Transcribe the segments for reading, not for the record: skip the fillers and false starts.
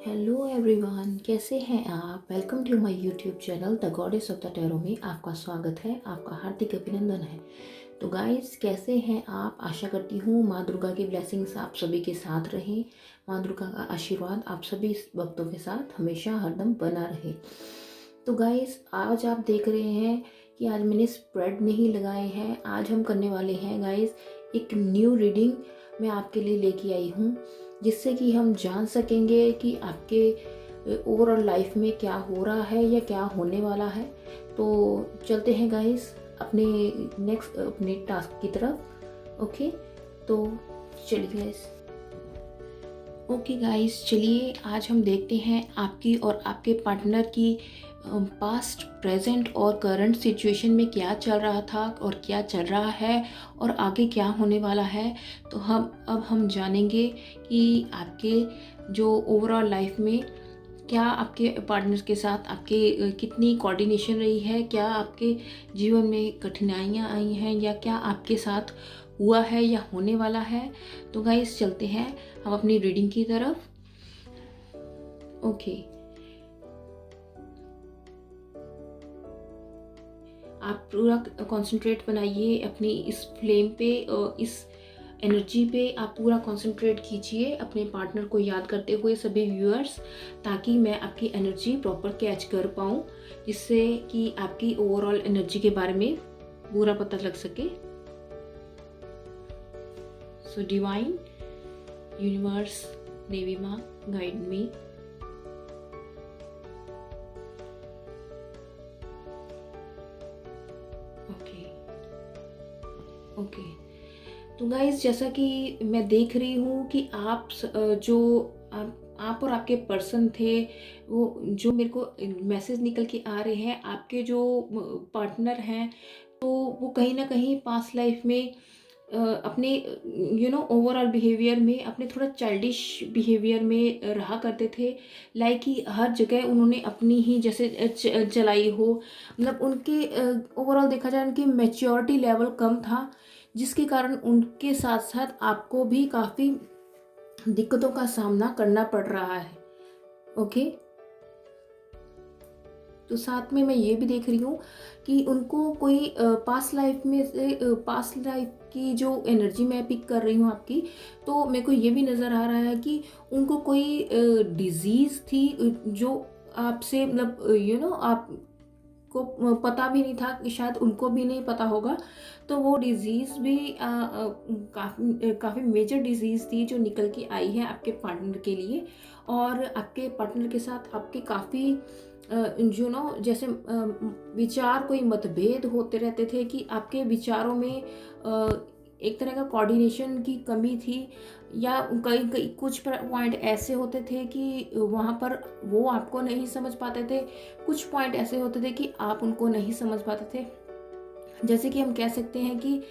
Hello everyone, कैसे हैं आप। Welcome to my YouTube channel the goddess of the tarot में आपका स्वागत है, आपका हार्दिक अभिनंदन है। तो गाइस, कैसे हैं आप। आशा करती हूँ माँ दुर्गा की ब्लेसिंग्स आप सभी के साथ रहें। माँ दुर्गा का आशीर्वाद आप सभी भक्तों के साथ हमेशा हरदम बना रहे। तो गाइस, आज आप देख रहे हैं कि आज मैंने स्प्रेड नहीं लगाए हैं। आज हम करने वाले हैं गाइस एक न्यू रीडिंग मैं आपके लिए लेके आई हूँ, जिससे कि हम जान सकेंगे कि आपके ओवरऑल लाइफ में क्या हो रहा है या क्या होने वाला है। तो चलते हैं गाइस अपने टास्क की तरफ। ओके, तो चलिए गाइस। ओके गाइस, चलिए आज हम देखते हैं आपकी और आपके पार्टनर की पास्ट, प्रेजेंट और करंट सिचुएशन में क्या चल रहा था और क्या चल रहा है और आगे क्या होने वाला है। तो हम जानेंगे कि आपके जो ओवरऑल लाइफ में क्या आपके पार्टनर के साथ आपके कितनी कोऑर्डिनेशन रही है, क्या आपके जीवन में कठिनाइयाँ आई हैं या क्या आपके साथ हुआ है या होने वाला है। तो गाइस, चलते हैं हम अपनी रीडिंग की तरफ। ओके, आप पूरा कंसंट्रेट बनाइए अपनी इस फ्लेम पे, इस एनर्जी पे आप पूरा कंसंट्रेट कीजिए अपने पार्टनर को याद करते हुए सभी व्यूअर्स, ताकि मैं आपकी एनर्जी प्रॉपर कैच कर पाऊँ, जिससे कि आपकी ओवरऑल एनर्जी के बारे में पूरा पता लग सके। सो डिवाइन यूनिवर्स, देवी माँ, गाइड मी। ओके ओके, तो गाइज, जैसा कि मैं देख रही हूँ कि आप और आपके पर्सन थे, वो जो मेरे को मैसेज निकल के आ रहे हैं, आपके जो पार्टनर हैं, तो वो कहीं ना कहीं पास्ट लाइफ में अपने ओवरऑल बिहेवियर में, अपने थोड़ा चाइल्डिश बिहेवियर में रहा करते थे। लाइक कि हर जगह उन्होंने अपनी ही जैसे चलाई हो, मतलब उनके ओवरऑल देखा जाए उनकी मैच्योरिटी लेवल कम था, जिसके कारण उनके साथ साथ आपको भी काफ़ी दिक्कतों का सामना करना पड़ रहा है। ओके, तो साथ में मैं ये भी देख रही हूँ कि उनको कोई पास्ट लाइफ में से पास्ट लाइफ की जो एनर्जी मैं पिक कर रही हूँ आपकी, तो मेरे को ये भी नज़र आ रहा है कि उनको कोई डिजीज़ थी, जो आपसे मतलब आपको पता भी नहीं था, कि शायद उनको भी नहीं पता होगा। तो वो डिज़ीज़ भी काफ़ी मेजर डिज़ीज़ थी जो निकल के आई है आपके पार्टनर के लिए। और आपके पार्टनर के साथ आपके काफ़ी जैसे विचार कोई मतभेद होते रहते थे, कि आपके विचारों में एक तरह का कोऑर्डिनेशन की कमी थी, या कई कई कुछ पॉइंट ऐसे होते थे कि वहाँ पर वो आपको नहीं समझ पाते थे, कुछ पॉइंट ऐसे होते थे कि आप उनको नहीं समझ पाते थे। जैसे कि हम कह सकते हैं कि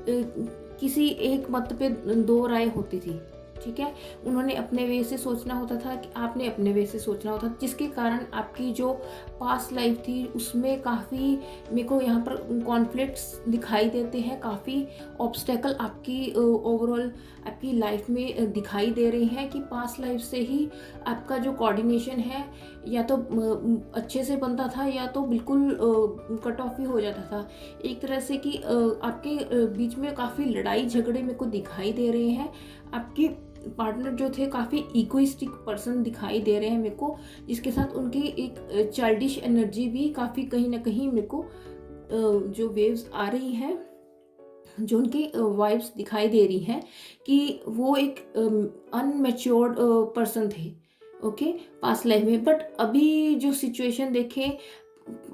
किसी एक मत पे दो राय होती थी, ठीक है। उन्होंने अपने वे से सोचना होता था, कि आपने अपने वे से सोचना होता था, जिसके कारण आपकी जो पास्ट लाइफ थी उसमें काफ़ी मेरे को यहाँ पर कॉन्फ्लिक्ट्स दिखाई देते हैं, काफ़ी ऑब्स्टेकल आपकी ओवरऑल आपकी लाइफ में दिखाई दे रही हैं, कि पास्ट लाइफ से ही आपका जो कोऑर्डिनेशन है या तो अच्छे से बनता था, या तो बिल्कुल कट ऑफ ही हो जाता था। एक तरह से कि आपके बीच में काफ़ी लड़ाई झगड़े मेरे को दिखाई दे रहे हैं। आपके पार्टनर जो थे काफ़ी इगोइस्टिक पर्सन दिखाई दे रहे हैं मेरे को, जिसके साथ उनकी एक चाइल्डिश एनर्जी भी काफ़ी कहीं ना कहीं मेरे को जो वेव्स आ रही हैं, जो उनकी वाइब्स दिखाई दे रही हैं, कि वो एक अनमेच्योर्ड पर्सन थे। ओके, पास्ट लाइफ में। बट अभी जो सिचुएशन देखें,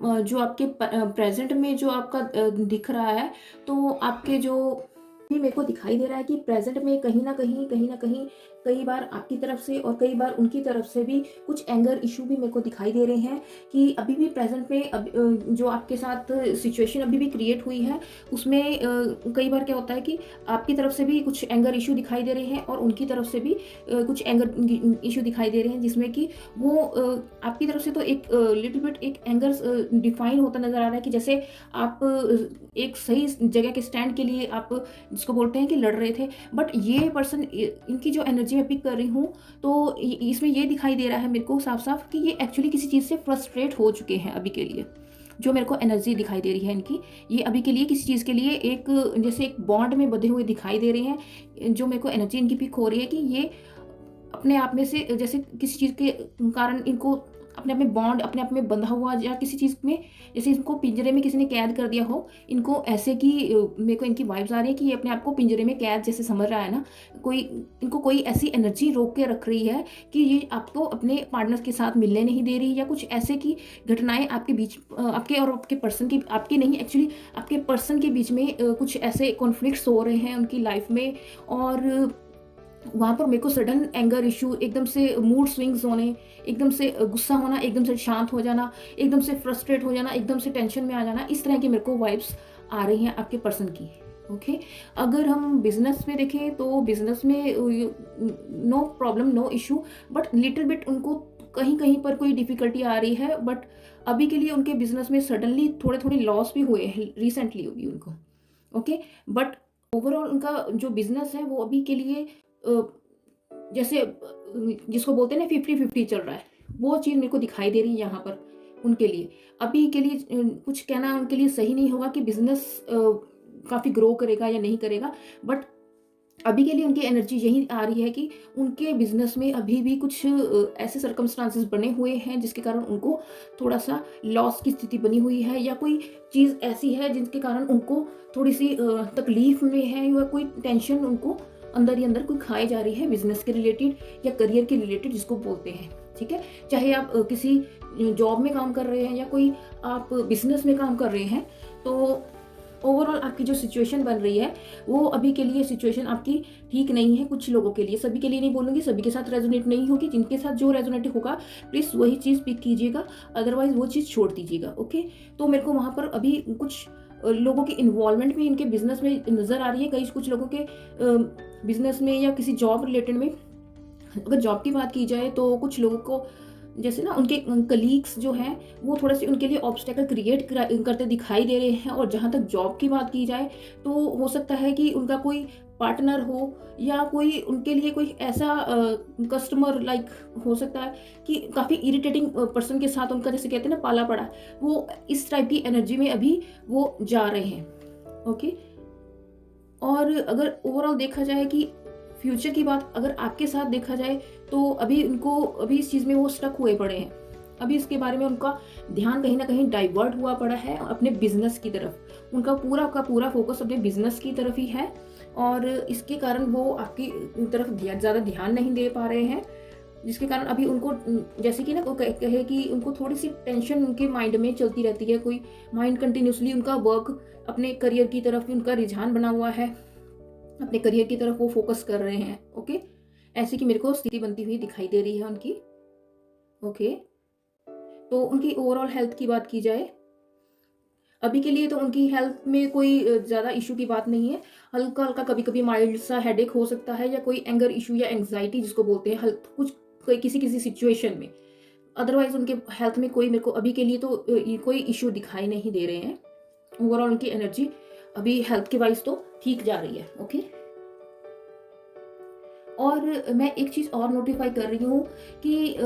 जो आपके प्रेजेंट में जो आपका दिख रहा है, तो आपके जो भी मेरे को दिखाई दे रहा है कि प्रेजेंट में कहीं ना कहीं कई बार आपकी तरफ से और कई बार उनकी तरफ से भी कुछ एंगर इशू भी मेरे को दिखाई दे रहे हैं, कि अभी भी प्रेजेंट में जो आपके साथ सिचुएशन अभी भी क्रिएट हुई है, उसमें कई बार क्या होता है कि आपकी तरफ से भी कुछ एंगर इशू दिखाई दे रहे हैं और उनकी तरफ से भी कुछ एंगर इशू दिखाई दे रहे हैं, जिसमें कि वो आपकी तरफ से तो एक लिटिल बिट एक एंगर डिफाइन होता नज़र आ रहा है, कि जैसे आप एक सही जगह के स्टैंड के लिए आप जिसको बोलते हैं कि लड़ रहे थे, बट ये पर्सन इनकी जो एनर्जी मैं पिक कर रही हूँ तो इसमें ये दिखाई दे रहा है मेरे को साफ साफ कि ये एक्चुअली किसी चीज़ से फ्रस्ट्रेट हो चुके हैं अभी के लिए। जो मेरे को एनर्जी दिखाई दे रही है इनकी, ये अभी के लिए किसी चीज़ के लिए एक जैसे एक बॉन्ड में बंधे हुए दिखाई दे रहे हैं। जो मेरे को एनर्जी इनकी पिक हो रही है कि ये अपने आप में से जैसे किसी चीज़ के कारण इनको अपने आप में बॉन्ड अपने आप में बंधा हुआ, या किसी चीज़ में जैसे इनको पिंजरे में किसी ने कैद कर दिया हो, इनको ऐसे कि मेरे को इनकी वाइब्स आ रही है कि ये अपने आप को पिंजरे में कैद जैसे समझ रहा है ना, कोई इनको कोई ऐसी एनर्जी रोक के रख रही है कि ये आपको अपने पार्टनर के साथ मिलने नहीं दे रही, या कुछ ऐसे की घटनाएं आपके बीच आपके और आपके पर्सन की, आपके नहीं एक्चुअली आपके पर्सन के बीच में कुछ ऐसे कॉन्फ्लिक्ट्स हो रहे हैं उनकी लाइफ में। और वहाँ पर मेरे को सडन एंगर इशू, एकदम से मूड स्विंग्स होने, एकदम से गुस्सा होना, एकदम से शांत हो जाना, एकदम से फ्रस्ट्रेट हो जाना, एकदम से टेंशन में आ जाना, इस तरह की मेरे को वाइब्स आ रही हैं आपके पर्सन की। ओके, अगर हम बिजनेस में देखें तो बिजनेस में no problem no issue, but little bit उनको कहीं कहीं पर कोई डिफिकल्टी आ रही है, बट अभी के लिए उनके बिजनेस में सडनली थोड़े थोड़े लॉस भी हुए हैं रिसेंटली अभी उनको। ओके, बट ओवरऑल उनका जो बिजनेस है वो अभी के लिए जैसे जिसको बोलते हैं ना 50-50 चल रहा है, वो चीज़ मेरे को दिखाई दे रही है यहाँ पर उनके लिए। अभी के लिए कुछ कहना उनके लिए सही नहीं होगा कि बिजनेस काफ़ी ग्रो करेगा या नहीं करेगा, बट अभी के लिए उनकी एनर्जी यही आ रही है कि उनके बिजनेस में अभी भी कुछ ऐसे सर्कमस्टांसेस बने हुए हैं जिसके कारण उनको थोड़ा सा लॉस की स्थिति बनी हुई है, या कोई चीज़ ऐसी है जिसके कारण उनको थोड़ी सी तकलीफ में है, या कोई टेंशन उनको अंदर ही अंदर कोई खाई जा रही है बिजनेस के रिलेटेड या करियर के रिलेटेड जिसको बोलते हैं। ठीक है, चाहे आप किसी जॉब में काम कर रहे हैं या कोई आप बिजनेस में काम कर रहे हैं, तो ओवरऑल आपकी जो सिचुएशन बन रही है वो अभी के लिए सिचुएशन आपकी ठीक नहीं है। कुछ लोगों के लिए, सभी के लिए नहीं बोलूँगी, सभी के साथ रेजोनेट नहीं होगी। जिनके साथ जो रेजोनेट होगा प्लीज़ वही चीज़ पिक कीजिएगा, अदरवाइज वो चीज़ छोड़ दीजिएगा। ओके, तो मेरे को वहाँ पर अभी कुछ लोगों की इन्वॉल्वमेंट भी इनके बिजनेस में नज़र आ रही है। कई कुछ लोगों के बिजनेस में या किसी जॉब रिलेटेड में, अगर जॉब की बात की जाए तो कुछ लोगों को जैसे ना उनके कलीग्स जो हैं वो थोड़े से उनके लिए ऑब्स्टेकल क्रिएट करते दिखाई दे रहे हैं। और जहाँ तक जॉब की बात की जाए तो हो सकता है कि उनका कोई पार्टनर हो या कोई उनके लिए कोई ऐसा कस्टमर लाइक हो सकता है कि काफ़ी इरिटेटिंग पर्सन के साथ उनका जैसे कहते हैं ना पाला पड़ा, वो इस टाइप की एनर्जी में अभी वो जा रहे हैं। ओके, और अगर ओवरऑल देखा जाए कि फ्यूचर की बात अगर आपके साथ देखा जाए तो अभी उनको अभी इस चीज़ में वो स्टक हुए पड़े हैं। अभी इसके बारे में उनका ध्यान कहीं ना कहीं डाइवर्ट हुआ पड़ा है अपने बिजनेस की तरफ। उनका पूरा का पूरा फोकस अपने बिजनेस की तरफ ही है, और इसके कारण वो आपकी तरफ ज़्यादा ध्यान नहीं दे पा रहे हैं, जिसके कारण अभी उनको जैसे कि ना वो कहे कि उनको थोड़ी सी टेंशन उनके माइंड में चलती रहती है। कोई माइंड कंटिन्यूसली उनका वर्क अपने करियर की तरफ उनका रुझान बना हुआ है, अपने करियर की तरफ वो फोकस कर रहे हैं। ओके, ऐसी कि मेरे को स्थिति बनती हुई दिखाई दे रही है उनकी। ओके, तो उनकी ओवरऑल हेल्थ की बात की जाए अभी के लिए तो उनकी हेल्थ में कोई ज़्यादा इशू की बात नहीं है। हल्का हल्का कभी कभी माइल्ड सा हेडेक हो सकता है, या कोई एंगर इशू या एंग्जाइटी जिसको बोलते हैं कुछ किसी किसी सिचुएशन में। अदरवाइज उनके हेल्थ में कोई मेरे को अभी के लिए तो कोई इशू दिखाई नहीं दे रहे हैं। ओवरऑल उनकी एनर्जी अभी हेल्थ के वाइज तो ठीक जा रही है। ओके, और मैं एक चीज़ और नोटिफाई कर रही हूँ कि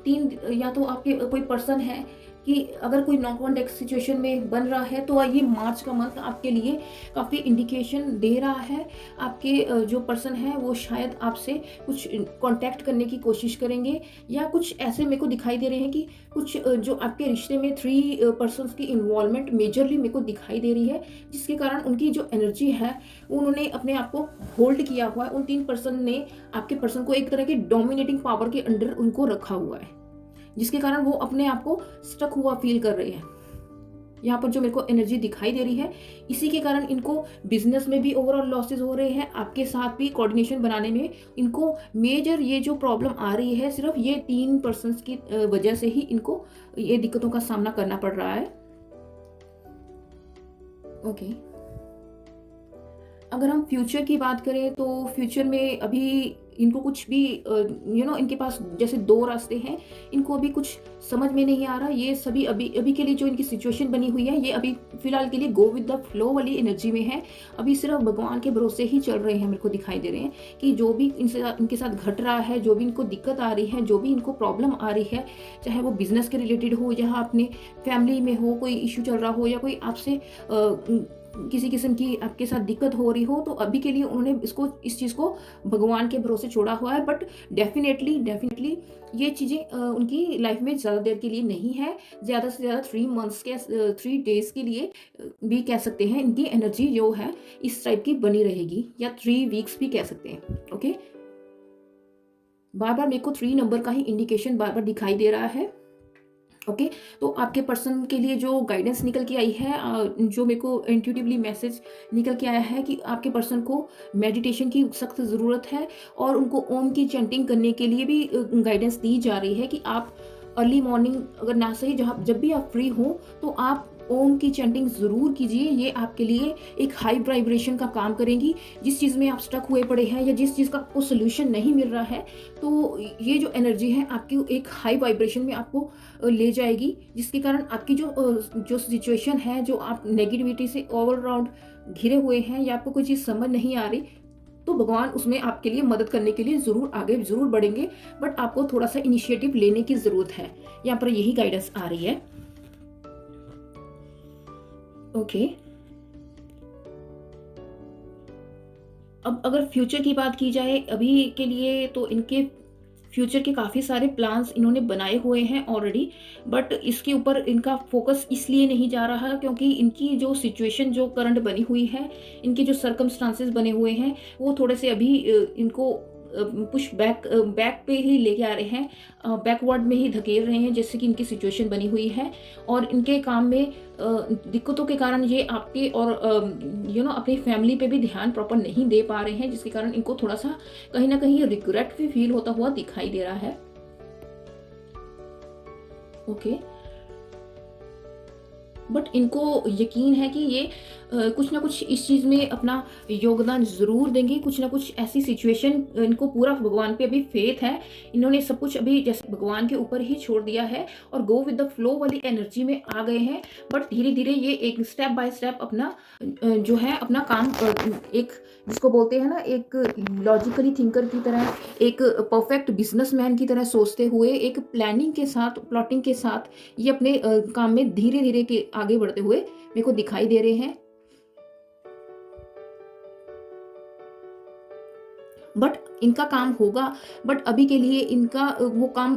तीन या तो आपके कोई पर्सन है कि अगर कोई नॉन कॉन्टैक्ट सिचुएशन में बन रहा है तो ये मार्च का मंथ आपके लिए काफ़ी इंडिकेशन दे रहा है। आपके जो पर्सन है वो शायद आपसे कुछ कांटेक्ट करने की कोशिश करेंगे, या कुछ ऐसे मेरे को दिखाई दे रहे हैं कि कुछ जो आपके रिश्ते में 3 पर्सन्स की इन्वॉल्वमेंट मेजरली मेरे को दिखाई दे रही है, जिसके कारण उनकी जो एनर्जी है उन्होंने अपने आप को होल्ड किया हुआ है। उन 3 पर्सन ने आपके पर्सन को एक तरह के डोमिनेटिंग पावर के अंडर उनको रखा हुआ है, जिसके कारण वो अपने आप को स्टक हुआ फील कर रहे हैं। यहाँ पर जो मेरे को एनर्जी दिखाई दे रही है, इसी के कारण इनको बिजनेस में भी ओवरऑल लॉसेस हो रहे हैं, आपके साथ भी कोऑर्डिनेशन बनाने में इनको मेजर ये जो प्रॉब्लम आ रही है सिर्फ ये 3 पर्सन्स की वजह से ही इनको ये दिक्कतों का सामना करना पड़ रहा है। ओके, अगर हम फ्यूचर की बात करें तो फ्यूचर में अभी इनको कुछ भी इनके पास जैसे दो रास्ते हैं, इनको अभी कुछ समझ में नहीं आ रहा। ये सभी अभी अभी के लिए जो इनकी सिचुएशन बनी हुई है, ये अभी फिलहाल के लिए गो विद द फ्लो वाली एनर्जी में है। अभी सिर्फ भगवान के भरोसे ही चल रहे हैं। मेरे को दिखाई दे रहे हैं कि जो भी इनके साथ घट रहा है, जो भी इनको दिक्कत आ रही है, जो भी इनको प्रॉब्लम आ रही है, चाहे वो बिजनेस के रिलेटेड हो या अपने फैमिली में हो, कोई इश्यू चल रहा हो या कोई आपसे किसी किस्म की आपके साथ दिक्कत हो रही हो, तो अभी के लिए उन्होंने इस चीज़ को भगवान के भरोसे छोड़ा हुआ है। बट डेफिनेटली ये चीज़ें उनकी लाइफ में ज़्यादा देर के लिए नहीं है। ज़्यादा से ज़्यादा 3 मंथ्स के 3 डेज़ के लिए भी कह सकते हैं इनकी एनर्जी जो है इस टाइप की बनी रहेगी, या 3 वीक्स भी कह सकते हैं। ओके, बार बार मेरे को 3 नंबर का ही इंडिकेशन बार बार दिखाई दे रहा है। ओके, तो आपके पर्सन के लिए जो गाइडेंस निकल के आई है, जो मेरे को इंट्यूटिवली मैसेज निकल के आया है कि आपके पर्सन को मेडिटेशन की सख्त ज़रूरत है, और उनको ओम की चैंटिंग करने के लिए भी गाइडेंस दी जा रही है कि आप अर्ली मॉर्निंग, अगर ना सही जब भी आप फ्री हो, तो आप ओम की चैंटिंग ज़रूर कीजिए। ये आपके लिए एक हाई वाइब्रेशन का काम करेंगी। जिस चीज़ में आप स्टक हुए पड़े हैं या जिस चीज़ का आपको सोल्यूशन नहीं मिल रहा है, तो ये जो एनर्जी है आपकी एक हाई वाइब्रेशन में आपको ले जाएगी, जिसके कारण आपकी जो सिचुएशन है, जो आप नेगेटिविटी से ओवरराउंड घिरे हुए हैं या आपको कोई चीज़ समझ नहीं आ रही, तो भगवान उसमें आपके लिए मदद करने के लिए आगे ज़रूर बढ़ेंगे। बट आपको थोड़ा सा इनिशिएटिव लेने की ज़रूरत है। यहाँ पर यही गाइडेंस आ रही है। ओके, अब अगर फ्यूचर की बात की जाए अभी के लिए, तो इनके फ्यूचर के काफ़ी सारे प्लान्स इन्होंने बनाए हुए हैं ऑलरेडी। बट इसके ऊपर इनका फोकस इसलिए नहीं जा रहा क्योंकि इनकी जो सिचुएशन जो करंट बनी हुई है, इनके जो सर्कमस्टांसेस बने हुए हैं, वो थोड़े से अभी इनको पुश बैक पे ही लेके आ रहे हैं, बैकवर्ड में ही धकेल रहे हैं, जैसे कि इनकी सिचुएशन बनी हुई है। और इनके काम में दिक्कतों के कारण ये आपके और अपनी फैमिली पे भी ध्यान प्रॉपर नहीं दे पा रहे हैं, जिसके कारण इनको थोड़ा सा कहीं ना कहीं रिग्रेट भी फील होता हुआ दिखाई दे रहा है। ओके, बट इनको यकीन है कि ये कुछ ना कुछ इस चीज़ में अपना योगदान ज़रूर देंगे। कुछ ना कुछ ऐसी सिचुएशन, इनको पूरा भगवान पे अभी फेथ है। इन्होंने सब कुछ अभी जैसे भगवान के ऊपर ही छोड़ दिया है और गो विद द फ्लो वाली एनर्जी में आ गए हैं। बट धीरे धीरे ये एक स्टेप बाय स्टेप अपना जो है अपना काम एक जिसको बोलते हैं ना, एक लॉजिकली थिंकर की तरह, एक परफेक्ट बिजनेसमैन की तरह सोचते हुए, एक प्लानिंग के साथ, प्लॉटिंग के साथ ये अपने काम में धीरे धीरे के आगे बढ़ते हुए मेरे को दिखाई दे रहे हैं। बट इनका काम होगा, बट अभी के लिए इनका वो काम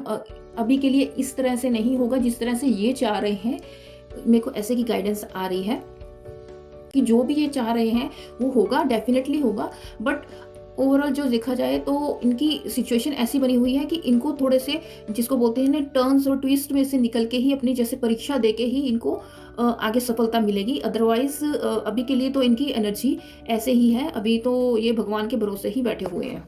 अभी के लिए इस तरह से नहीं होगा जिस तरह से ये चाह रहे हैं। मेरे को ऐसे की गाइडेंस आ रही है कि जो भी ये चाह रहे हैं वो होगा, डेफिनेटली होगा। बट ओवरऑल जो देखा जाए तो इनकी सिचुएशन ऐसी बनी हुई है कि इनको थोड़े से, जिसको बोलते हैं ना, टर्न्स और ट्विस्ट में से निकल के ही, अपनी जैसे परीक्षा दे के ही इनको आगे सफलता मिलेगी। अदरवाइज अभी के लिए तो इनकी एनर्जी ऐसे ही है। अभी तो ये भगवान के भरोसे ही बैठे हुए हैं।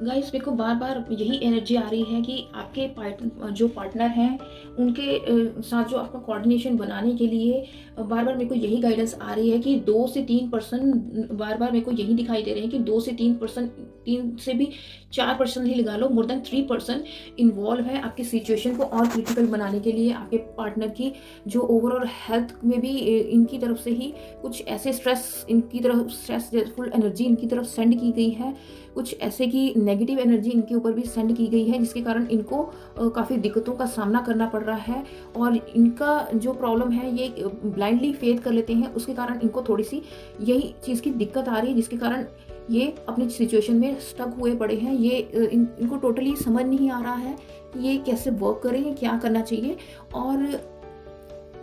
गाइस, मेरे को बार बार यही एनर्जी आ रही है कि आपके जो पार्टनर हैं उनके साथ जो आपका कोऑर्डिनेशन बनाने के लिए बार बार मेरे को यही गाइडेंस आ रही है कि 2 से 3 पर्सन, बार बार मेरे को यही दिखाई दे रहे हैं कि 2 से 3 पर्सन, 3 से भी 4 पर्सन ही लगा लो, मोर देन 3 पर्सन इन्वॉल्व है आपकी सिचुएशन को और क्रिटिकल बनाने के लिए। आपके पार्टनर की जो ओवरऑल हेल्थ में भी इनकी तरफ से ही कुछ ऐसे स्ट्रेसफुल एनर्जी इनकी तरफ सेंड की गई है, कुछ ऐसे की नेगेटिव एनर्जी इनके ऊपर भी सेंड की गई है, जिसके कारण इनको काफ़ी दिक्कतों का सामना करना पड़ रहा है। और इनका जो प्रॉब्लम है, ये ब्लाइंडली फेथ कर लेते हैं, उसके कारण इनको थोड़ी सी यही चीज़ की दिक्कत आ रही है, जिसके कारण ये अपनी सिचुएशन में स्टक हुए पड़े हैं। ये इनको टोटली समझ नहीं आ रहा है कि ये कैसे वर्क करें, क्या करना चाहिए। और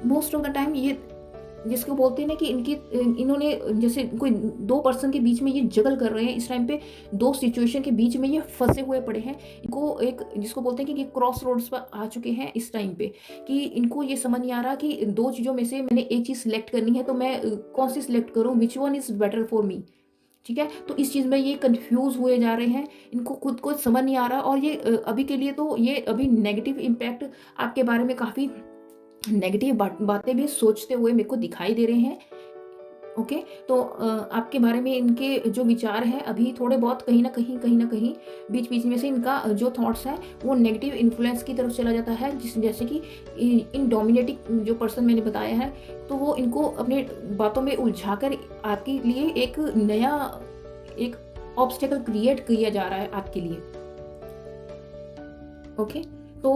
मोस्ट ऑफ द टाइम ये, जिसको बोलते हैं ना कि इन्होंने जैसे कोई 2 पर्सन के बीच में ये जगल कर रहे हैं इस टाइम पे, 2 सिचुएशन के बीच में ये फंसे हुए पड़े हैं। इनको एक, जिसको बोलते हैं कि क्रॉस रोड्स पर आ चुके हैं इस टाइम पे, कि इनको ये समझ नहीं आ रहा कि 2 चीज़ों में से मैंने एक चीज़ सिलेक्ट करनी है, तो मैं कौन सी सिलेक्ट करूँ, which one is better for me. ठीक है, तो इस चीज़ में ये कंफ्यूज हुए जा रहे हैं, इनको खुद को समझ नहीं आ रहा। और ये अभी के लिए तो ये अभी नेगेटिव इम्पैक्ट आपके बारे में काफ़ी नेगेटिव बातें भी सोचते हुए मेरे को दिखाई दे रहे हैं। ओके, तो आपके बारे में इनके जो विचार हैं अभी थोड़े बहुत कहीं न कहीं बीच-बीच में से इनका जो थॉट्स हैं वो नेगेटिव इन्फ्लुएंस की तरफ चला जाता है, जैसे कि इन डोमिनेटिंग जो पर्सन मैंने बताया है, तो वो इनको अपने बातों में उलझाकर आपके लिए एक ऑब्स्टेकल क्रिएट किया जा रहा है आपके लिए। ओके, तो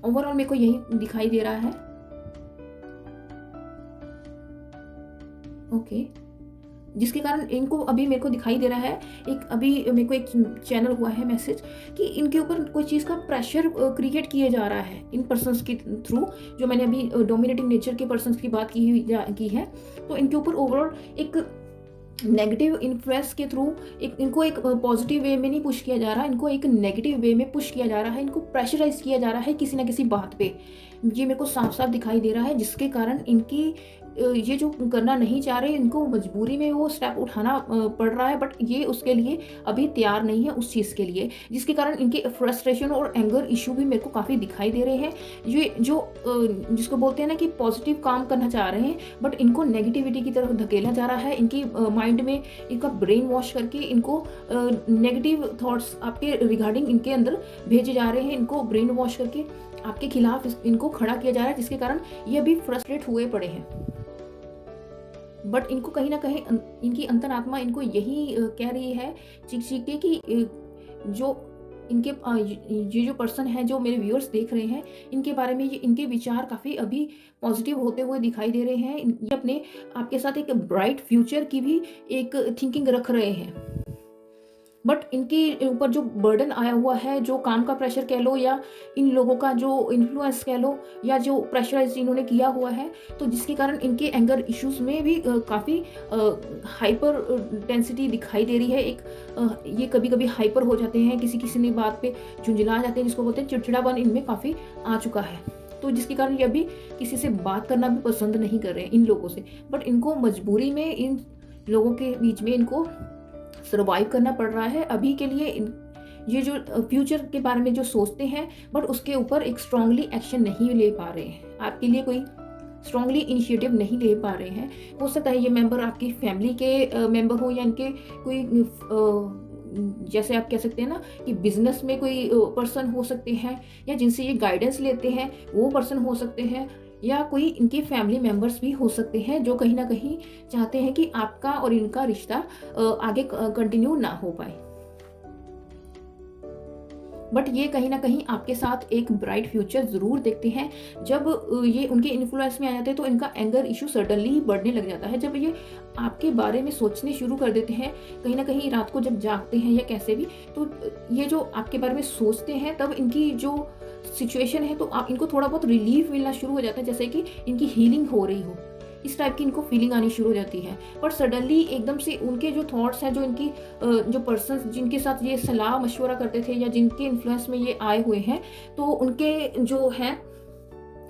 ओवरऑल मेरे को यही दिखाई दे रहा है। ओके, जिसके कारण इनको अभी मेरे को दिखाई दे रहा है, अभी मेरे को एक चैनल हुआ है मैसेज कि इनके ऊपर कोई चीज़ का प्रेशर क्रिएट किया जा रहा है इन पर्सन्स के थ्रू। जो मैंने अभी डोमिनेटिंग नेचर के पर्सन्स की बात की है, तो इनके ऊपर ओवरऑल एक नेगेटिव इन्फ्लुएंस के थ्रू इनको एक पॉजिटिव वे में नहीं पुश किया जा रहा, इनको एक नेगेटिव वे में पुश किया जा रहा है, इनको प्रेशराइज किया जा रहा है किसी ना किसी बात पे। ये मेरे को साफ साफ दिखाई दे रहा है, जिसके कारण इनकी ये जो करना नहीं चाह रहे, इनको मजबूरी में वो स्टेप उठाना पड़ रहा है, बट ये उसके लिए अभी तैयार नहीं है उस चीज़ के लिए, जिसके कारण इनके फ्रस्ट्रेशन और एंगर इशू भी मेरे को काफ़ी दिखाई दे रहे हैं। ये जो जिसको बोलते हैं ना कि पॉजिटिव काम करना चाह रहे हैं, बट इनको नेगेटिविटी की तरफ धकेला जा रहा है। इनकी माइंड में इनका ब्रेन वॉश करके इनको नेगेटिव थॉट्स आपके रिगार्डिंग इनके अंदर भेजे जा रहे हैं, इनको ब्रेन वॉश करके आपके खिलाफ इनको खड़ा किया जा रहा है, जिसके कारण ये अभी फ्रस्ट्रेट हुए पड़े हैं। बट इनको कहीं ना कहीं इनकी अंतरात्मा इनको यही कह रही है चीख के कि जो इनके ये जो पर्सन है, जो मेरे व्यूअर्स देख रहे हैं, इनके बारे में इनके विचार काफ़ी अभी पॉजिटिव होते हुए दिखाई दे रहे हैं। ये अपने आपके साथ एक ब्राइट फ्यूचर की भी एक थिंकिंग रख रहे हैं, बट इनके ऊपर जो बर्डन आया हुआ है, जो काम का प्रेशर कह लो या इन लोगों का जो इन्फ्लुएंस कह लो या जो प्रेशराइज इन्होंने किया हुआ है, तो जिसके कारण इनके एंगर इश्यूज में भी काफ़ी हाइपर टेंसिटी दिखाई दे रही है। ये कभी कभी हाइपर हो जाते हैं, किसी ने बात पे झुंझला जाते हैं, जिसको बोलते हैं चिड़चिड़ापन इनमें काफ़ी आ चुका है। तो जिसके कारण ये अभी किसी से बात करना भी पसंद नहीं कर रहे हैं इन लोगों से, बट इनको मजबूरी में इन लोगों के बीच में इनको सर्वाइव करना पड़ रहा है अभी के लिए। ये जो फ्यूचर के बारे में जो सोचते हैं, बट उसके ऊपर एक स्ट्रांगली एक्शन नहीं ले पा रहे हैं, आपके लिए कोई स्ट्रांगली इनिशिएटिव नहीं ले पा रहे हैं। हो सकता है ये मेंबर आपकी फैमिली के मेंबर हो, या इनके कोई जैसे आप कह सकते हैं ना कि बिजनेस में कोई पर्सन हो सकते हैं, या जिनसे ये गाइडेंस लेते हैं वो पर्सन हो सकते हैं, या कोई इनके फैमिली मेंबर्स भी हो सकते हैं, जो कहीं ना कहीं चाहते हैं कि आपका और इनका रिश्ता आगे कंटिन्यू ना हो पाए। बट ये कहीं ना कहीं आपके साथ एक ब्राइट फ्यूचर ज़रूर देखते हैं। जब ये उनके इन्फ्लुएंस में आ जाते हैं, तो इनका एंगर इशू सडनली बढ़ने लग जाता है। जब ये आपके बारे में सोचने शुरू कर देते हैं, कहीं ना कहीं रात को जब जागते हैं या कैसे भी, तो ये जो आपके बारे में सोचते हैं, तब इनकी जो सिचुएशन है, तो आप इनको थोड़ा बहुत रिलीफ मिलना शुरू हो जाता है, जैसे कि इनकी हीलिंग हो रही हो, इस टाइप की इनको फीलिंग आनी शुरू हो जाती है। पर सडनली एकदम से उनके जो थॉट्स हैं, जो इनकी जो पर्सन्स जिनके साथ ये सलाह मशवरा करते थे या जिनके इन्फ्लुएंस में ये आए हुए हैं, तो उनके जो हैं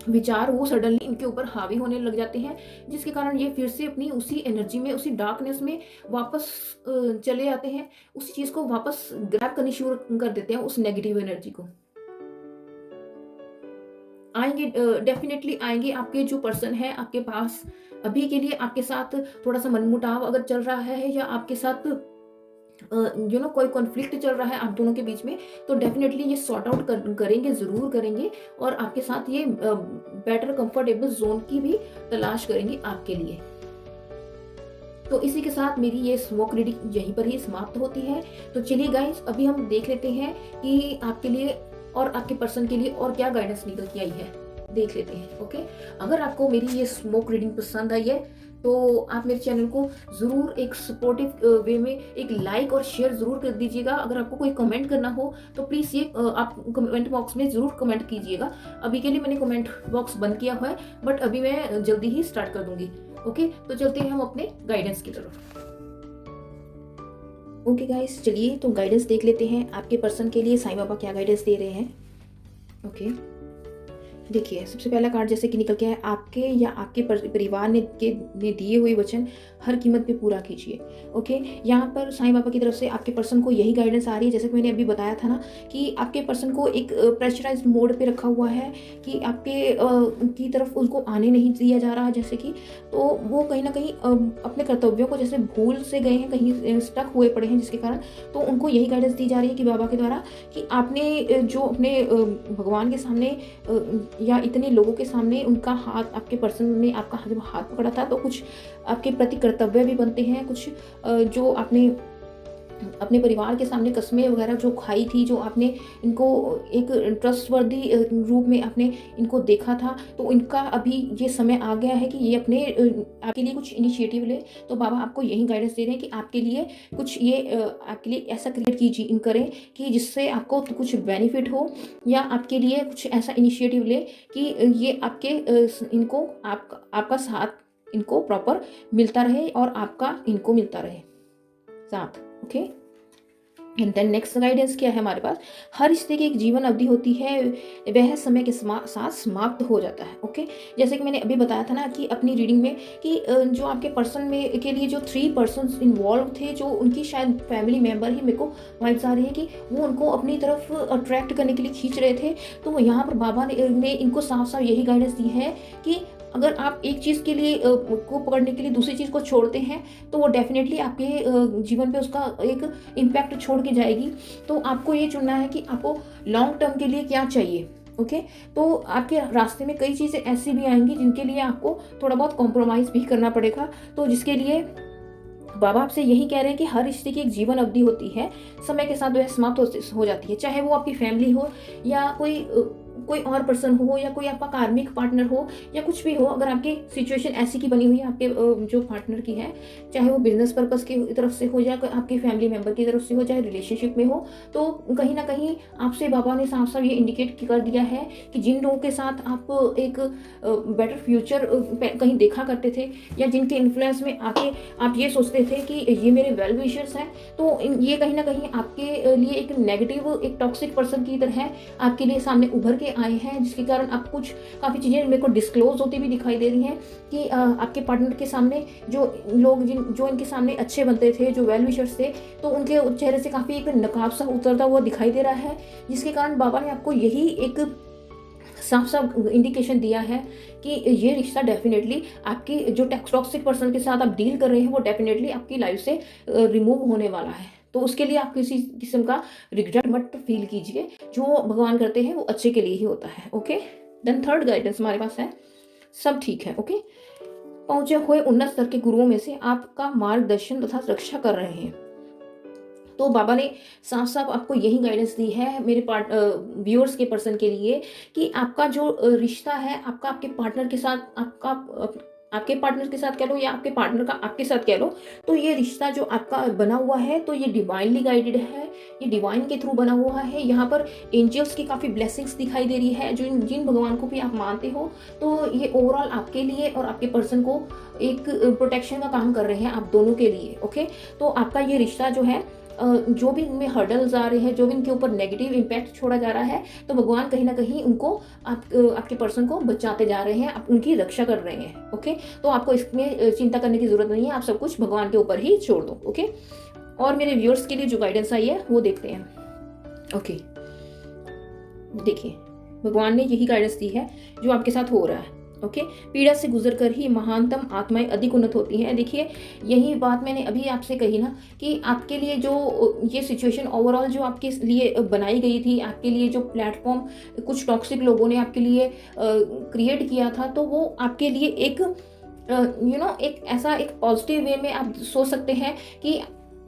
विचार वो सडनली इनके ऊपर हावी होने लग जाते हैं, जिसके कारण ये फिर से अपनी उसी एनर्जी में, उसी डार्कनेस में वापस चले जाते हैं, उसी चीज़ को वापस ग्रैब करनी शुरू कर देते हैं, उस नेगेटिव एनर्जी को। आएंगे, डेफिनेटली आएंगे आपके जो पर्सन है आपके पास। अभी के लिए आपके साथ थोड़ा सा मनमुटाव अगर चल रहा है, या आपके साथ कोई कॉन्फ्लिक्ट चल रहा है आप दोनों के बीच में, तो डेफिनेटली ये सॉर्ट आउट करेंगे, ज़रूर करेंगे, और आपके साथ ये बेटर कंफर्टेबल जोन की भी तलाश करेंगे आपके लिए। तो इसी के साथ मेरी ये स्मोक रीडिंग यहीं पर ही समाप्त होती है। तो चलिए गाइस, अभी हम देख लेते हैं कि आपके लिए और आपके पर्सन के लिए और क्या गाइडेंस निकल के आई है, देख लेते हैं। ओके, अगर आपको मेरी ये स्मोक रीडिंग पसंद आई है, तो आप मेरे चैनल को ज़रूर एक सपोर्टिव वे में एक लाइक और शेयर ज़रूर कर दीजिएगा। अगर आपको कोई कमेंट करना हो तो प्लीज़ ये आप कमेंट बॉक्स में ज़रूर कमेंट कीजिएगा। अभी के लिए मैंने कमेंट बॉक्स बंद किया हुआ है, बट अभी मैं जल्दी ही स्टार्ट कर दूंगी। ओके, तो चलते हैं हम अपने गाइडेंस की तरफ। ओके गाइस, चलिए तो गाइडेंस देख लेते हैं आपके पर्सन के लिए साईं बाबा क्या गाइडेंस दे रहे हैं। ओके, देखिए, सबसे पहला कार्ड जैसे कि निकल के आया, आपके या आपके परिवार ने दिए हुए वचन हर कीमत पे पूरा कीजिए। ओके, यहाँ पर साईं बाबा की तरफ से आपके पर्सन को यही गाइडेंस आ रही है, जैसे कि मैंने अभी बताया था ना कि आपके पर्सन को एक प्रेशराइज्ड मोड पे रखा हुआ है कि आपके की तरफ उनको आने नहीं दिया जा रहा, जैसे कि तो वो कहीं ना कहीं अपने कर्तव्यों को जैसे भूल से गए हैं, कहीं स्टक हुए पड़े हैं, जिसके कारण तो उनको यही गाइडेंस दी जा रही है कि बाबा के द्वारा कि आपने जो अपने भगवान के सामने या इतने लोगों के सामने उनका हाथ, आपके पर्सन ने आपका जब हाथ पकड़ा था तो कुछ आपके प्रति कर्तव्य भी बनते हैं, कुछ जो आपने अपने परिवार के सामने कस्में वगैरह जो खाई थी, जो आपने इनको एक ट्रस्टवर्दी रूप में आपने इनको देखा था, तो इनका अभी ये समय आ गया है कि ये अपने आपके लिए कुछ इनिशिएटिव ले। तो बाबा आपको यही गाइडेंस दे रहे हैं कि आपके लिए कुछ ये आपके लिए ऐसा क्रिएट कीजिए करें कि जिससे आपको कुछ बेनिफिट हो, या आपके लिए कुछ ऐसा इनिशिएटिव ले कि ये आपके इनको आपका साथ इनको प्रॉपर मिलता रहे और आपका इनको मिलता रहे साथ। Okay, and then next guidance क्या है हमारे पास, हर रिश्ते की एक जीवन अवधि होती है, वह समय के साथ समाप्त हो जाता है। ओके, जैसे कि मैंने अभी बताया था ना कि अपनी रीडिंग में कि जो आपके पर्सन में के लिए जो 3 पर्सन्स इन्वॉल्व थे, जो उनकी शायद फैमिली मेम्बर ही मेरे को वाइब्स आ रही है कि वो उनको अपनी तरफ अट्रैक्ट करने के लिए खींच रहे थे। तो यहाँ पर बाबा ने इनको साफ साफ यही गाइडेंस दी है कि अगर आप एक चीज़ के लिए को पकड़ने के लिए दूसरी चीज़ को छोड़ते हैं तो वो डेफिनेटली आपके जीवन पे उसका एक इम्पैक्ट छोड़ के जाएगी। तो आपको ये चुनना है कि आपको लॉन्ग टर्म के लिए क्या चाहिए। ओके, तो आपके रास्ते में कई चीज़ें ऐसी भी आएंगी जिनके लिए आपको थोड़ा बहुत कॉम्प्रोमाइज़ भी करना पड़ेगा, तो जिसके लिए बाबा आपसे यही कह रहे हैं कि हर रिश्ते की एक जीवन अवधि होती है, समय के साथ वह समाप्त हो जाती है, चाहे वो आपकी फैमिली हो या कोई और पर्सन हो या कोई आपका कार्मिक पार्टनर हो या कुछ भी हो। अगर आपकी सिचुएशन ऐसी की बनी हुई है आपके जो पार्टनर की है, चाहे वो बिजनेस पर्पस की तरफ से हो या आपके फैमिली मेंबर की तरफ से हो, चाहे रिलेशनशिप में हो, तो कहीं ना कहीं आपसे बाबा ने साफ साफ ये इंडिकेट कर दिया है कि जिन लोगों के साथ आप एक बेटर फ्यूचर कहीं देखा करते थे या जिनके इन्फ्लुएंस में आके आप ये सोचते थे कि ये मेरे वेल विशर्स हैं, तो ये कहीं ना कहीं आपके लिए एक नेगेटिव, एक टॉक्सिक पर्सन की तरह आपके लिए सामने उभर के आए हैं, जिसके कारण आप कुछ काफ़ी चीज़ें मेरे को डिस्क्लोज होती भी दिखाई दे रही हैं कि आपके पार्टनर के सामने जो लोग जो इनके सामने अच्छे बनते थे, जो वेल विशर्स थे, तो उनके चेहरे से काफ़ी एक नकाब सा उतरता हुआ दिखाई दे रहा है, जिसके कारण बाबा ने आपको यही एक साफ साफ इंडिकेशन दिया है कि ये रिश्ता डेफिनेटली आपकी जो टॉक्सिक पर्सन के साथ आप डील कर रहे हैं वो डेफिनेटली आपकी लाइफ से रिमूव होने वाला है। तो उसके लिए आप किसी किस्म का रिग्रेट मत फील कीजिए, जो भगवान करते हैं वो अच्छे के लिए ही होता है। ओके, देन थर्ड गाइडेंस हमारे पास है, सब ठीक है। ओके, पहुंचे हुए उन्नत स्तर के गुरुओं में से आपका मार्गदर्शन तथा रक्षा कर रहे हैं। तो बाबा ने साफ साफ आपको यही गाइडेंस दी है मेरे व्यूअर्स के पर्सन के लिए कि आपका जो रिश्ता है आपका आपके पार्टनर के साथ, आपके पार्टनर के साथ कह लो या आपके पार्टनर का आपके साथ कह लो, तो ये रिश्ता जो आपका बना हुआ है तो ये डिवाइनली गाइडेड है, ये डिवाइन के थ्रू बना हुआ है। यहाँ पर एंजल्स की काफ़ी ब्लेसिंग्स दिखाई दे रही है, जो जिन भगवान को भी आप मानते हो, तो ये ओवरऑल आपके लिए और आपके पर्सन को एक प्रोटेक्शन का काम कर रहे हैं आप दोनों के लिए। ओके, तो आपका ये रिश्ता जो है, जो भी इनमें हर्डल्स आ रहे हैं, जो भी इनके ऊपर नेगेटिव इम्पैक्ट छोड़ा जा रहा है, तो भगवान कहीं ना कहीं उनको आपके पर्सन को बचाते जा रहे हैं, आप उनकी रक्षा कर रहे हैं। ओके, तो आपको इसमें चिंता करने की जरूरत नहीं है, आप सब कुछ भगवान के ऊपर ही छोड़ दो। ओके, और मेरे व्यूअर्स के लिए जो गाइडेंस आई है वो देखते हैं। ओके, देखिए भगवान ने यही गाइडेंस दी है जो आपके साथ हो रहा है। ओके, पीड़ा से गुजरकर ही महानतम आत्माएं अधिक उन्नत होती हैं। देखिए यही बात मैंने अभी आपसे कही ना कि आपके लिए जो ये सिचुएशन ओवरऑल जो आपके लिए बनाई गई थी, आपके लिए जो प्लेटफॉर्म कुछ टॉक्सिक लोगों ने आपके लिए क्रिएट किया था, तो वो आपके लिए एक एक ऐसा एक पॉजिटिव वे में आप सोच सकते हैं कि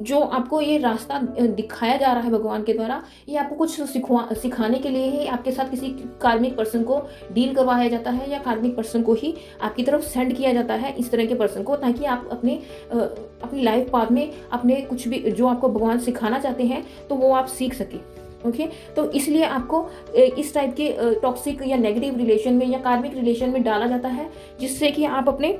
जो आपको ये रास्ता दिखाया जा रहा है भगवान के द्वारा, ये आपको कुछ सिखाने के लिए ही आपके साथ किसी कार्मिक पर्सन को डील करवाया जाता है, या कार्मिक पर्सन को ही आपकी तरफ सेंड किया जाता है, इस तरह के पर्सन को, ताकि आप अपनी लाइफ पाथ में अपने कुछ भी जो आपको भगवान सिखाना चाहते हैं तो वो आप सीख सकें। ओके, तो इसलिए आपको इस टाइप के टॉक्सिक या नेगेटिव रिलेशन में या कार्मिक रिलेशन में डाला जाता है, जिससे कि आप अपने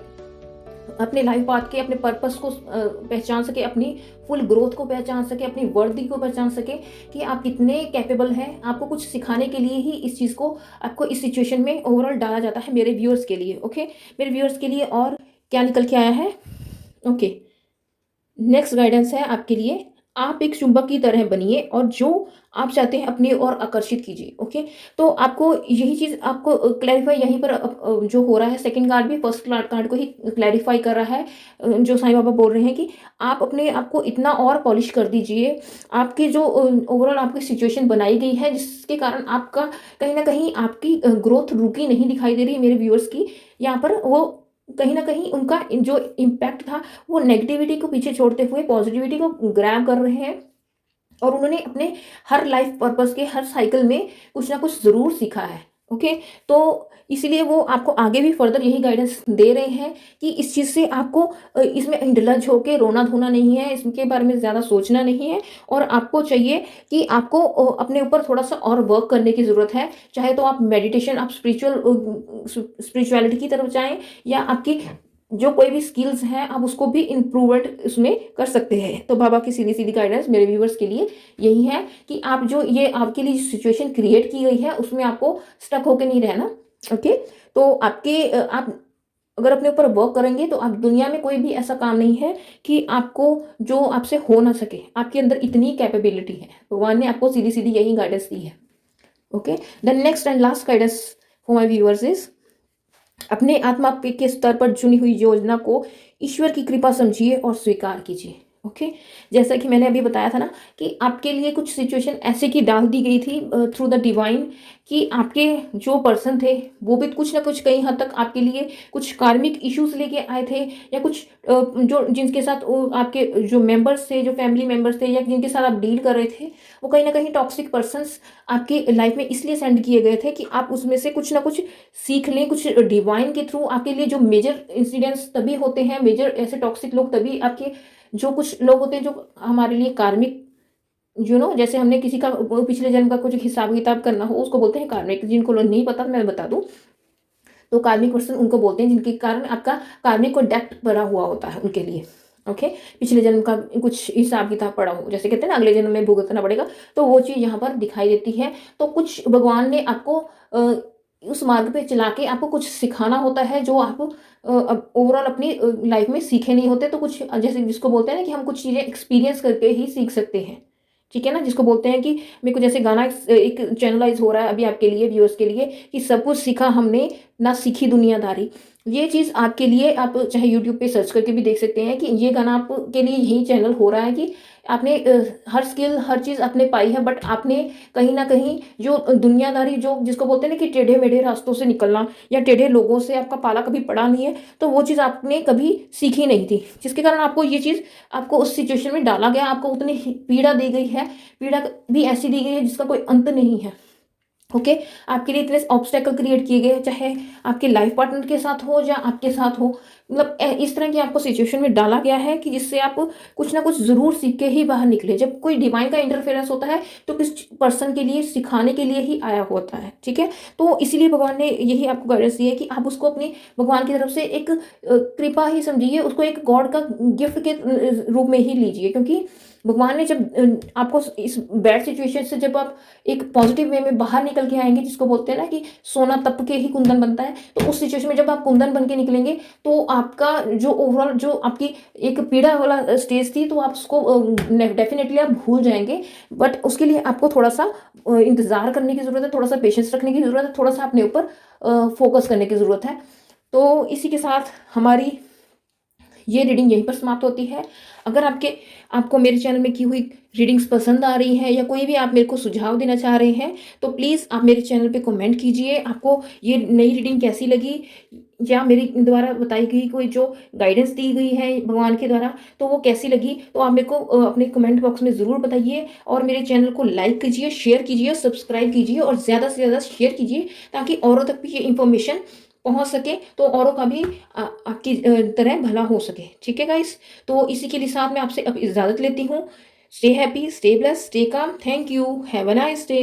अपने लाइफ पाथ के अपने पर्पस को पहचान सके, अपनी फुल ग्रोथ को पहचान सके, अपनी वर्दी को पहचान सके कि आप कितने कैपेबल हैं। आपको कुछ सिखाने के लिए ही इस चीज़ को आपको इस सिचुएशन में ओवरऑल डाला जाता है मेरे व्यूअर्स के लिए। ओके, मेरे व्यूअर्स के लिए और क्या निकल के आया है। ओके, नेक्स्ट गाइडेंस है आपके लिए, आप एक चुंबक की तरह बनिए और जो आप चाहते हैं अपनी ओर आकर्षित कीजिए। ओके, तो आपको यही चीज़ आपको क्लैरिफाई यहीं पर जो हो रहा है, सेकंड कार्ड भी फर्स्ट कार्ड को ही क्लैरिफाई कर रहा है। जो साईं बाबा बोल रहे हैं कि आप अपने आप को इतना और पॉलिश कर दीजिए, आपकी जो ओवरऑल आपकी सिचुएशन बनाई गई है जिसके कारण आपका कहीं ना कहीं आपकी ग्रोथ रुकी नहीं दिखाई दे रही है मेरे व्यूअर्स की। यहाँ पर वो कहीं ना कहीं उनका जो इम्पैक्ट था वो नेगेटिविटी को पीछे छोड़ते हुए पॉजिटिविटी को ग्रैब कर रहे हैं, और उन्होंने अपने हर लाइफ पर्पस के हर साइकिल में कुछ ना कुछ ज़रूर सीखा है। ओके, तो इसीलिए वो आपको आगे भी फर्दर यही गाइडेंस दे रहे हैं कि इस चीज़ से आपको इसमें इंडल्ज होके रोना धोना नहीं है, इसके बारे में ज़्यादा सोचना नहीं है, और आपको चाहिए कि आपको अपने ऊपर थोड़ा सा और वर्क करने की ज़रूरत है। चाहे तो आप मेडिटेशन, आप स्पिरिचुअलिटी की तरफ जाएं, या आपकी जो कोई भी स्किल्स हैं आप उसको भी इम्प्रूवमेंट उसमें कर सकते हैं। तो बाबा की सीधी सीधी गाइडेंस मेरे व्यूवर्स के लिए यही है कि आप जो ये आपके लिए सिचुएशन क्रिएट की गई है उसमें आपको स्टक होकर नहीं रहना। ओके, तो आप अगर अपने ऊपर वर्क करेंगे तो आप दुनिया में कोई भी ऐसा काम नहीं है कि आपको जो आपसे हो ना सके, आपके अंदर इतनी कैपेबिलिटी है। भगवान ने आपको सीधी सीधी यही गाइडेंस दी है। Okay, the next and last guidance for my viewers is, अपने आत्मा के स्तर पर चुनी हुई योजना को ईश्वर की कृपा समझिए और स्वीकार कीजिए। ओके, जैसा कि मैंने अभी बताया था ना कि आपके लिए कुछ सिचुएशन ऐसे की डाल दी गई थी थ्रू द डिवाइन, कि आपके जो पर्सन थे वो भी कुछ ना कुछ कई हद तक आपके लिए कुछ कार्मिक इश्यूज लेके आए थे, या कुछ जो जिनके साथ आपके जो मेंबर्स थे, जो फैमिली मेंबर्स थे, या जिनके साथ आप डील कर रहे थे, वो कहीं ना कहीं टॉक्सिक पर्सन्स आपकी लाइफ में इसलिए सेंड किए गए थे कि आप उसमें से कुछ ना कुछ सीख लें। कुछ डिवाइन के थ्रू आपके लिए जो मेजर इंसिडेंट्स तभी होते हैं, मेजर ऐसे टॉक्सिक लोग तभी आपके, जो कुछ लोग होते हैं जो हमारे लिए कार्मिक, जैसे हमने किसी का पिछले जन्म का कुछ हिसाब किताब करना हो उसको बोलते हैं कार्मिक। जिनको लोग नहीं पता मैं बता दूं, तो कार्मिक पर्सन उनको बोलते हैं जिनके कारण आपका कार्मिक को डेप्ट पड़ा हुआ होता है उनके लिए। ओके, पिछले जन्म का कुछ हिसाब किताब पड़ा हो, जैसे कहते हैं ना अगले जन्म में भुगतना पड़ेगा, तो वो चीज़ यहाँ पर दिखाई देती है। तो कुछ भगवान ने आपको उस मार्ग पे चला के आपको कुछ सिखाना होता है जो आप ओवरऑल अपनी लाइफ में सीखे नहीं होते। तो कुछ जैसे जिसको बोलते हैं ना कि हम कुछ चीज़ें एक्सपीरियंस करके ही सीख सकते हैं। ठीक है ना, जिसको बोलते हैं कि मेरे को जैसे गाना एक चैनलाइज हो रहा है अभी आपके लिए व्यूअर्स के लिए कि सब कुछ सीखा हमने ना सीखी दुनियादारी। ये चीज़ आपके लिए आप चाहे यूट्यूब पे सर्च करके भी देख सकते हैं कि ये गाना आपके लिए यही चैनल हो रहा है कि आपने हर स्किल हर चीज़ आपने पाई है, बट आपने कहीं ना कहीं जो दुनियादारी, जो जिसको बोलते हैं ना कि टेढ़े मेढ़े रास्तों से निकलना या टेढ़े लोगों से आपका पाला कभी पड़ा नहीं है, तो वो चीज़ आपने कभी सीखी नहीं थी, जिसके कारण आपको ये चीज़ आपको उस सिचुएशन में डाला गया, आपको उतनी पीड़ा दी गई है। पीड़ा भी ऐसी दी गई है जिसका कोई अंत नहीं है। ओके, आपके लिए इतने ऑब्स्टेकल क्रिएट किए गए, चाहे आपके लाइफ पार्टनर के साथ हो या आपके साथ हो, मतलब इस तरह की आपको सिचुएशन में डाला गया है कि जिससे आप कुछ ना कुछ ज़रूर सीख के ही बाहर निकले। जब कोई डिवाइन का इंटरफेरेंस होता है तो किस पर्सन के लिए सिखाने के लिए ही आया होता है। ठीक है, तो इसीलिए भगवान ने यही आपको गाइडेंस दी है कि आप उसको अपनी भगवान की तरफ से एक कृपा ही समझिए, उसको एक गॉड का गिफ्ट के रूप में ही लीजिए। क्योंकि भगवान ने जब आपको इस बैड सिचुएशन से जब आप एक पॉजिटिव वे में बाहर निकल के आएंगे, जिसको बोलते हैं ना कि सोना तप के ही कुंदन बनता है, तो उस सिचुएशन में जब आप कुंदन बन के निकलेंगे तो आपका जो ओवरऑल जो आपकी एक पीड़ा वाला स्टेज थी तो आप उसको डेफिनेटली आप भूल जाएंगे। बट उसके लिए आपको थोड़ा सा इंतज़ार करने की ज़रूरत है, थोड़ा सा पेशेंस रखने की ज़रूरत है, थोड़ा सा अपने ऊपर फोकस करने की ज़रूरत है। तो इसी के साथ हमारी ये रीडिंग यहीं पर समाप्त होती है। अगर आपको मेरे चैनल में की हुई रीडिंग्स पसंद आ रही हैं या कोई भी आप मेरे को सुझाव देना चाह रहे हैं तो प्लीज़ आप मेरे चैनल पे कमेंट कीजिए, आपको ये नई रीडिंग कैसी लगी, या मेरी द्वारा बताई गई कोई जो गाइडेंस दी गई है भगवान के द्वारा तो वो कैसी लगी, तो आप मेरे को अपने कमेंट बॉक्स में ज़रूर बताइए। और मेरे चैनल को लाइक कीजिए, शेयर कीजिए, सब्सक्राइब कीजिए और ज़्यादा से ज़्यादा शेयर कीजिए ताकि औरों तक भी ये इन्फॉर्मेशन पहुंच सके, तो औरों का भी आपकी तरह भला हो सके। ठीक है गाइस, तो इसी के लिए साथ में आपसे अब इजाज़त लेती हूँ। Stay happy, stay blessed, stay calm. Thank you, have a nice day.